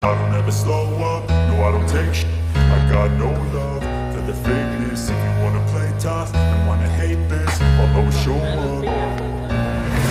I don't ever slow up, no I don't take sh**. I got no love for the fakeness. If you wanna play tough and wanna hate this, I'll always show up.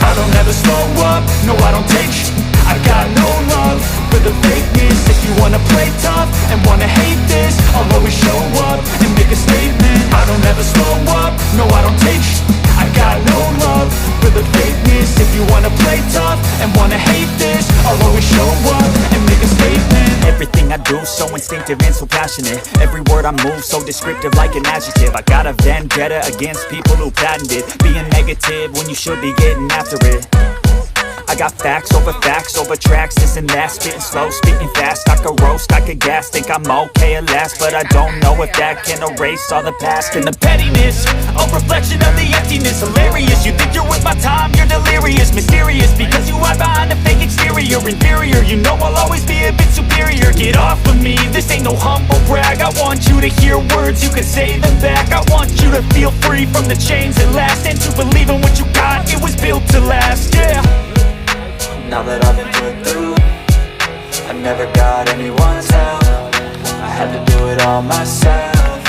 I don't ever slow up, no I don't take sh**. I got no love for the fakeness. If you wanna play tough and wanna hate this, I'll always show up and make a statement. I don't ever slow up, no I don't take sh**. I got no love for the fakeness. If you wanna play tough and wanna hate this, I'll always show up and make a statement. Everything I do so instinctive and so passionate. Every word I move so descriptive like an adjective. I got a vendetta against people who patented being negative when you should be getting after it. I got facts over tracks, this and that. Spitting slow, spitting fast, I could roast, I could gas. Think I'm okay at last, but I don't know if that can erase all the past. And the pettiness, a reflection of the emptiness. Hilarious, you think you're with my time, you're delirious. Mysterious, because you hide behind a fake exterior. Inferior, you know I'll always be a bit superior. Get off of me, this ain't no humble brag. I want you to hear words, you can say them back. I want you to feel free from the chains that last, and to believe in what you got, it was built to last, yeah. Now that I've been put through, I never got anyone's help. I had to do it all myself.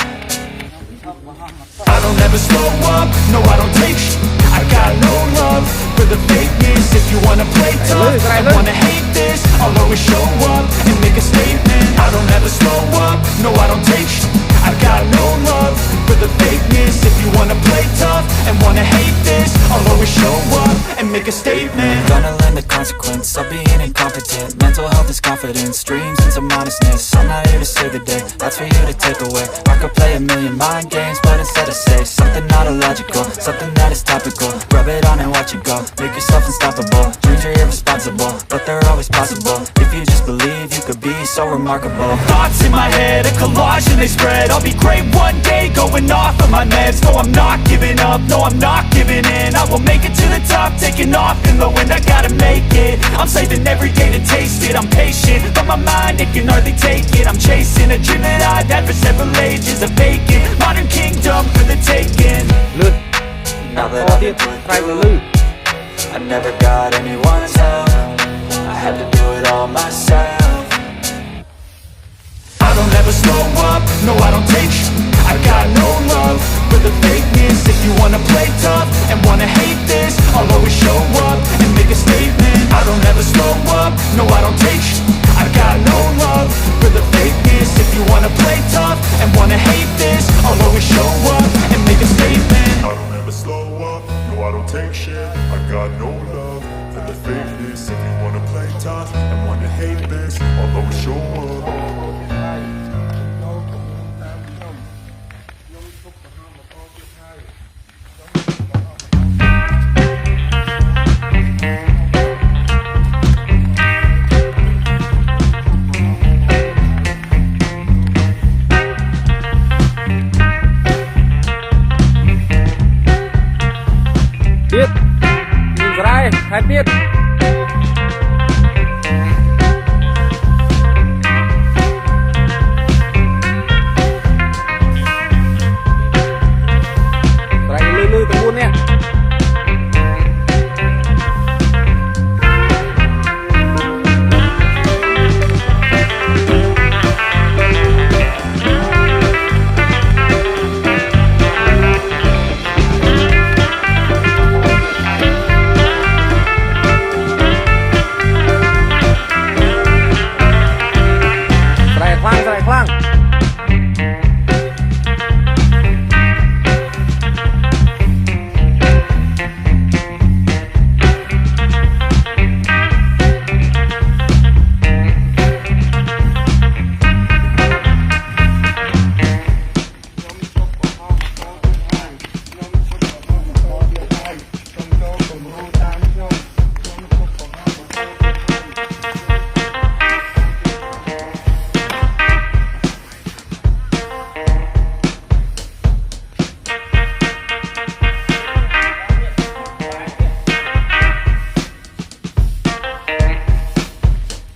I don't ever slow up, no I don't take sh**. I got no love for the fakeness. If you wanna play tough and wanna hate this, I'll always show up and make a statement. I don't ever slow up, no I don't take sh**. I got no love for the fakeness. If you wanna play tough and wanna hate this, I'll always show up and make a statement. Gonna learn the consequence of being incompetent. Mental health is confidence, dreams and some modestness. I'm not here to save the day, that's for you to take away. I could play a million mind games, but instead I say something not illogical, something that is topical. Rub it on and watch it go, make yourself unstoppable. Dreams are irresponsible, but they're always possible. If you just believe, you could be so remarkable. Thoughts in my head, a collage and they spread. I'll be great one day, going off of my meds. No, I'm not giving up, no, I'm not giving in. I will make it to the top, taking off in the wind. I gotta make it, I'm saving every day to taste it. I'm patient, but my mind, it can hardly take it. I'm chasing a dream that I've had for several ages. A vacant, modern kingdom for the taking. Now that I've been put through, I never got anyone's help. I had to do it all myself. I don't ever slow up, no I don't take sh**. I got no love for the fakeness. If you wanna play tough and wanna hate this, I'll always show up and make a statement. I don't ever slow up, no I don't take sh**. I got no love for the fakeness. If you wanna play tough and wanna hate this, I'll always show up and make a statement. I don't ever slow up, no I don't take shit. I got no love for the fakeness. If you wanna play tough and wanna hate this, I'll always show up. Tiếp nhìn ra hai tiết. Ra lư từng buôn nha.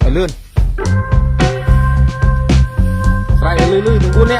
Lươn Sài lươn từng buôn nè.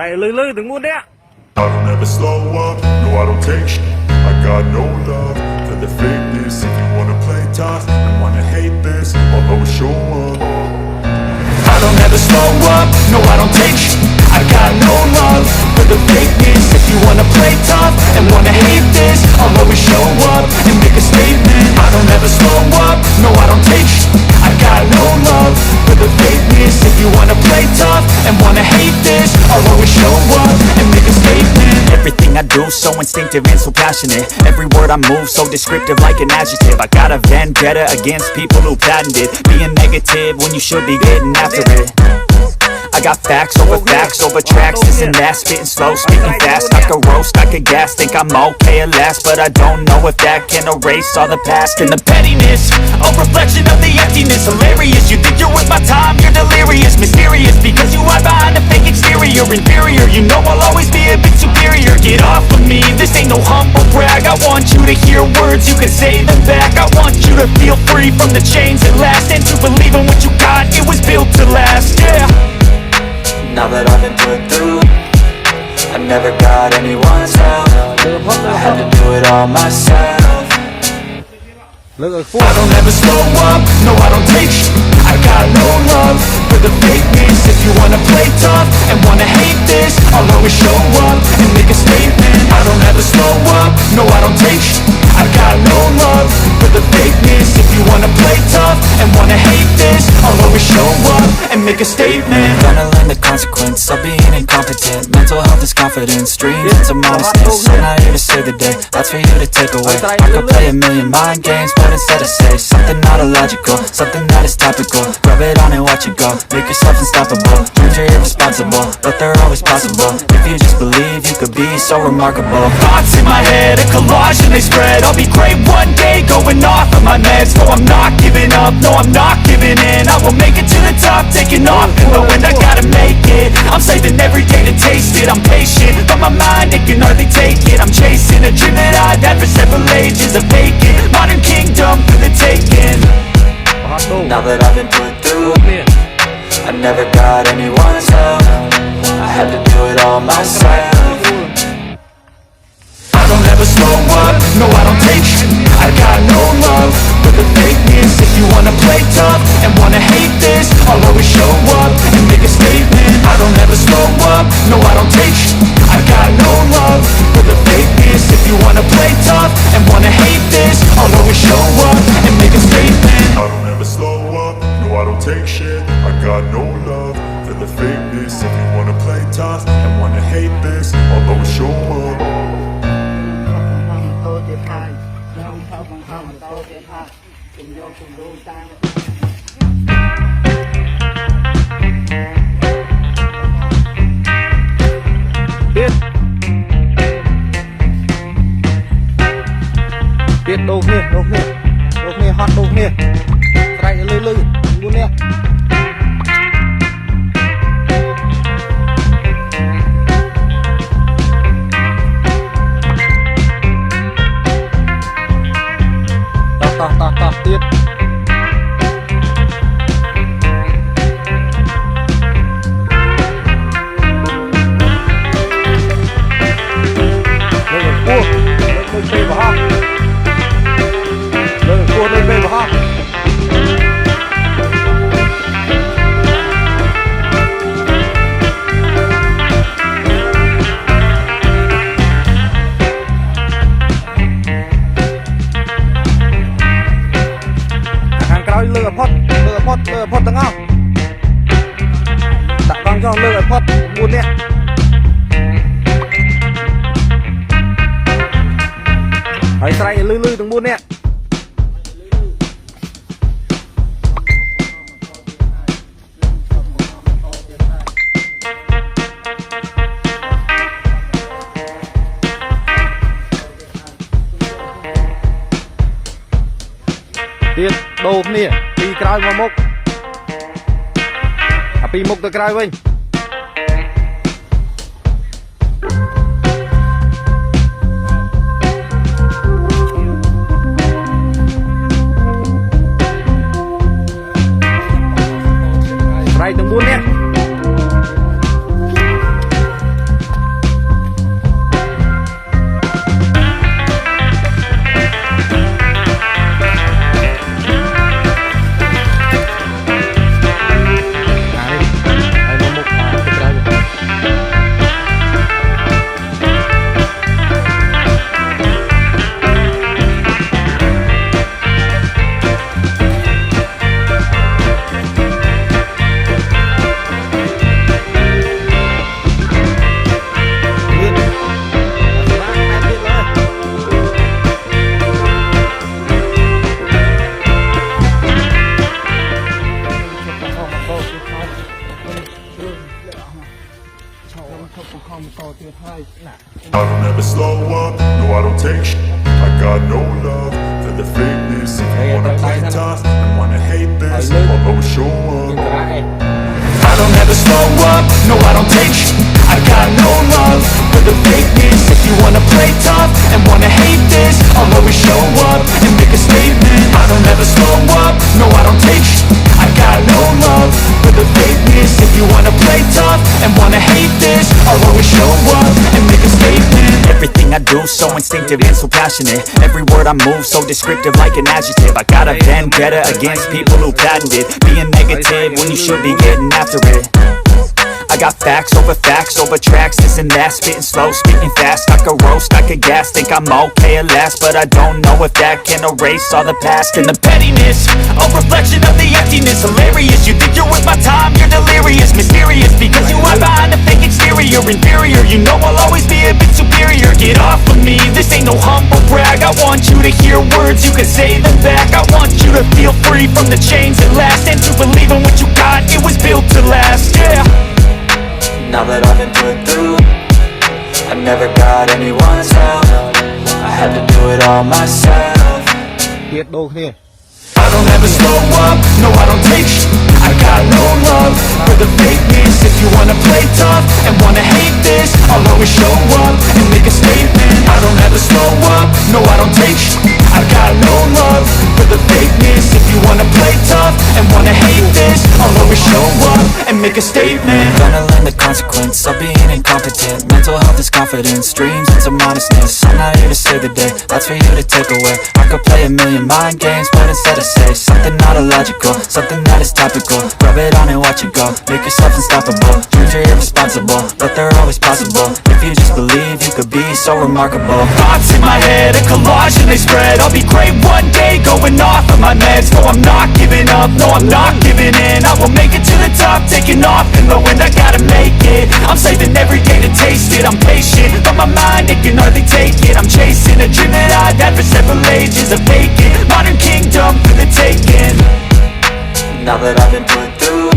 ស្រែកលឺទាំងមួយអ្នក I don't ever slow up, no I don't take shit. I got no love for the fakeness. If you wanna play tough and wanna hate this, I'll always show up. I don't ever slow up, no I don't take shit. I got no love for the fakeness. If you wanna play tough and wanna hate this, I'll always show up and make a statement. I don't ever slow up, no I don't take shit. I got no love for the fakeness. If you wanna play tough and wanna hate this, I'll always show up and make a statement. Everything I do so instinctive and so passionate. Every word I move so descriptive like an adjective. I got a vendetta against people who patented being negative when you should be getting after it. I got facts over tracks, this and that, spitting slow, speaking fast. I could roast, I could gas, think I'm okay at last, but I don't know if that can erase all the past and the pettiness. A reflection of the emptiness, hilarious. You think you're worth my time, you're delirious, mysterious, because you hide behind a fake exterior, inferior. You know I'll always be a bit superior. Get off of me, this ain't no humble brag. I want you to hear words, you can say them back. I want you to feel free from the chains that last, and to believe in what you got, it was built to last, yeah. Now that I've been put through, I never got anyone's help. I had to do it all myself. លើកឲ្យខ្ពស់ I don't ever slow up, no I don't take shit. I got no love for the fakeness. If you wanna play tough and wanna hate this, I'll always show up and make a statement. I don't ever slow up, no I don't take shit. I got no love for the fakeness. If you wanna play tough and wanna hate this, I'll always show up and make a statement. Gonna learn the consequence of being incompetent. Mental health is confidence, dreams into modestness. I'm not here to save the day, that's for you to take away. I could play a million mind games, but instead I say something not illogical, something that is topical. Rub it on and watch it go, make yourself unstoppable. Dreams are irresponsible, but they're always possible. If you just believe, you could be so remarkable. Thoughts in my head, a collage and they spread. I'll be great one day, going off of my meds. No, I'm not giving up, no, I'm not giving in. I will make it to the top, taking off in the wind. I gotta make it, I'm saving every day to taste it. I'm patient, but my mind, it can hardly take it. I'm chasing a dream that I've had for several ages. A vacant, modern kingdom for the taking. Now that I've been put through, I never got anyone's help. I had to do it all myself. I don't ever slow up, no I don't take shit. I got no love for the fakeness. If you wanna play tough and wanna hate this, I'll always show up and make a statement. I don't ever slow up, no I don't take shit. I got no love for the fakeness. If you wanna play tough and wanna hate this, I'll always show up and make a statement. I don't ever slow up, no I don't take shit. I got no love for the fakeness. If you wanna play tough and wanna hate this, I'll always show up. Tiết đồ kia hot đồ kiaស្រែកលឺទាំងមួយអ្នក តោះទៀត លើកឲ្យផុតទាំងអស់ដាក់កង់ចុះលើកឲ្យផុត4នាក់ហើយស្រែកឲ្យលឺទាំង4នាក់ទៀតដូរគ្នាពីក្រោយមកមុខអាពីមុខទៅក្រោយវិញស្រែកទាំង4នាក់ I don't ever slow up, no I don't take sh. I got no love for the fakeness. If you wanna play tough and wanna hate this, I'll always show up. I don't ever slow up, no I don't take sh. I got no love for the fakeness. If you wanna play tough and wanna hate this, I'll always show up and make a statement. I don't ever slow up, no I don't take sh. I got no love for the fakeness. If you wanna play tough and wanna hate this, I'll always show up and make a statement. Everything I do so instinctive and so passionate. Every word I move so descriptive like an adjective. I got a vendetta against people who patented being negative when you should be getting after it. I got facts over tracks, this and that. Spitting slow, speaking fast, I could roast, I could gas. Think I'm okay at last, but I don't know if that can erase all the past. And the pettiness, a reflection of the emptiness. Hilarious, you think you're worth my time, you're delirious. Mysterious, because you hide behind a fake exterior. Inferior, you know I'll always be a bit superior. Get off of me, this ain't no humble brag. I want you to hear words, you can say them back. I want you to feel free from the chains that last, and to believe in what you got, it was built to last, yeah. Now that I've been put through, I never got anyone's help. I had to do it all myself. ទៀតដូរគ្នា I don't ever slow up, no I don't take sh. I got no love for the fakeness. If you wanna play tough and wanna hate this, I'll always show up and make a statement. I don't ever slow up, no I don't take sh. I got no love for the fakeness. If you wanna play tough and wanna hate this, I'll always show up and make a statement. Gonna learn the consequence of being incompetent. Mental health is confidence, dreams into modestness. I'm not here to save the day, that's for you to take away. I could play a million mind games, but instead I say something not illogical, something that is topical. Rub it on and watch it go, make yourself unstoppable. Dreams are irresponsible, but they're always possible. If you just believe, you could be so remarkable. Thoughts in my head, a collage and they spread. I'll be great one day, going off of my meds. No, I'm not giving up, no, I'm not giving in. I will make it to the top, taking off in the wind. I gotta make it, I'm saving every day to taste it. I'm patient, but my mind, it can hardly take it. I'm chasing a dream that I've had for several ages. A vacant, modern kingdom for the taking. Now that I've been put through,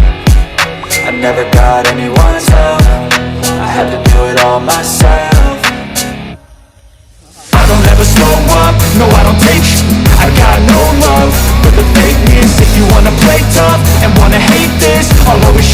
I never got anyone's help. I had to do it all myself. I don't ever slow up, no I don't take sh. I got no love for the fakeness. If you wanna play tough and wanna hate this, I'll always